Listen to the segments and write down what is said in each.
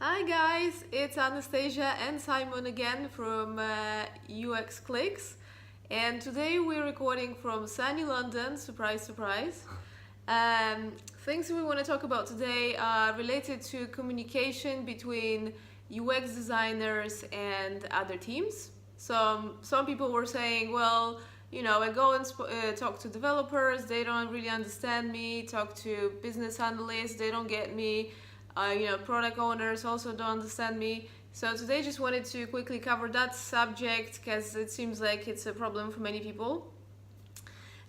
Hi guys, it's Anastasia and Simon again from UX Clicks, and today we're recording from sunny London. Surprise, surprise. Things we want to talk about today are related to communication between UX designers and other teams. Some people were saying, well, I go and talk to developers, they don't really understand me, talk to business analysts, they don't get me. Product owners also don't understand me. So today just wanted to quickly cover that subject because it seems like it's a problem for many people.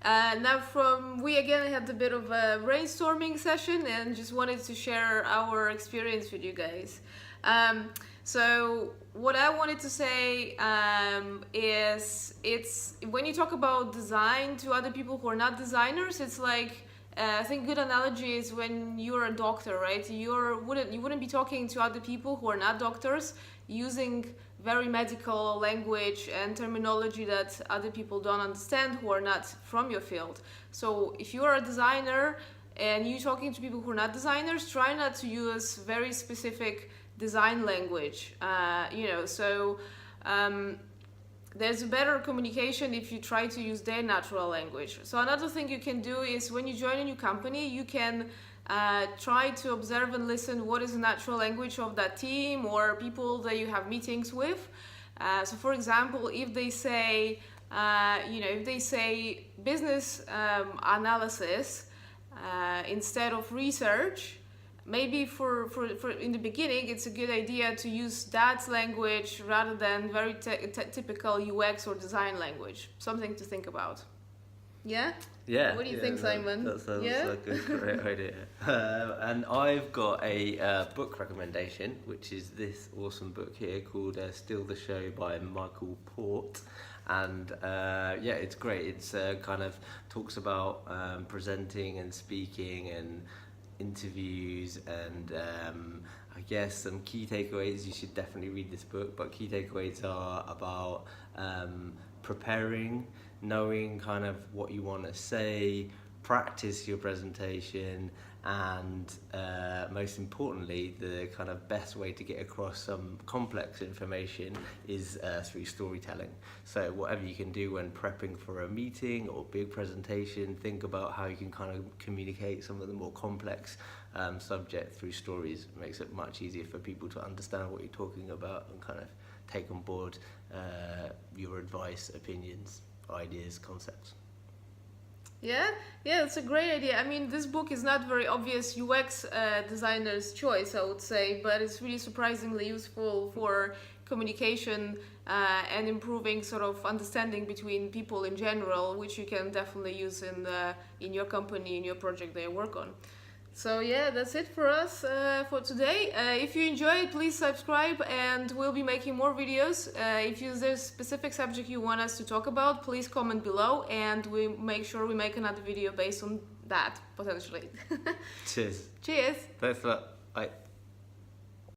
We again had a bit of a brainstorming session and just wanted to share our experience with you guys. So what I wanted to say is it's when you talk about design to other people who are not designers, it's like I think good analogy is when you're a doctor, right? You wouldn't be talking to other people who are not doctors using very medical language and terminology that other people don't understand who are not from your field. So if you are a designer and you're talking to people who are not designers, try not to use very specific design language. There's a better communication if you try to use their natural language. So another thing you can do is when you join a new company, you can try to observe and listen what is the natural language of that team or people that you have meetings with. So for example, if they say, business analysis instead of research, maybe for in the beginning it's a good idea to use that language rather than very typical UX or design language. Something to think about. Yeah? Yeah. What do you think, Simon? That sounds like a great idea. And I've got a book recommendation, which is this awesome book here called Still the Show by Michael Port. And it's great. It's kind of talks about presenting and speaking and interviews and I guess some key takeaways. You should definitely read this book, but key takeaways are about preparing, knowing kind of what you want to say, practice your presentation, and most importantly, the kind of best way to get across some complex information is through storytelling. So whatever you can do when prepping for a meeting or big presentation, think about how you can kind of communicate some of the more complex subject through stories. It makes it much easier for people to understand what you're talking about and kind of take on board your advice, opinions, ideas, concepts. Yeah, it's a great idea. I mean, this book is not very obvious UX designer's choice, I would say, but it's really surprisingly useful for communication and improving sort of understanding between people in general, which you can definitely use in your company, in your project that you work on. So yeah, that's it for us for today. If you enjoyed, please subscribe and we'll be making more videos. If there's a specific subject you want us to talk about, please comment below and we make sure we make another video based on that, potentially. Cheers. Cheers. Thanks a lot. Bye.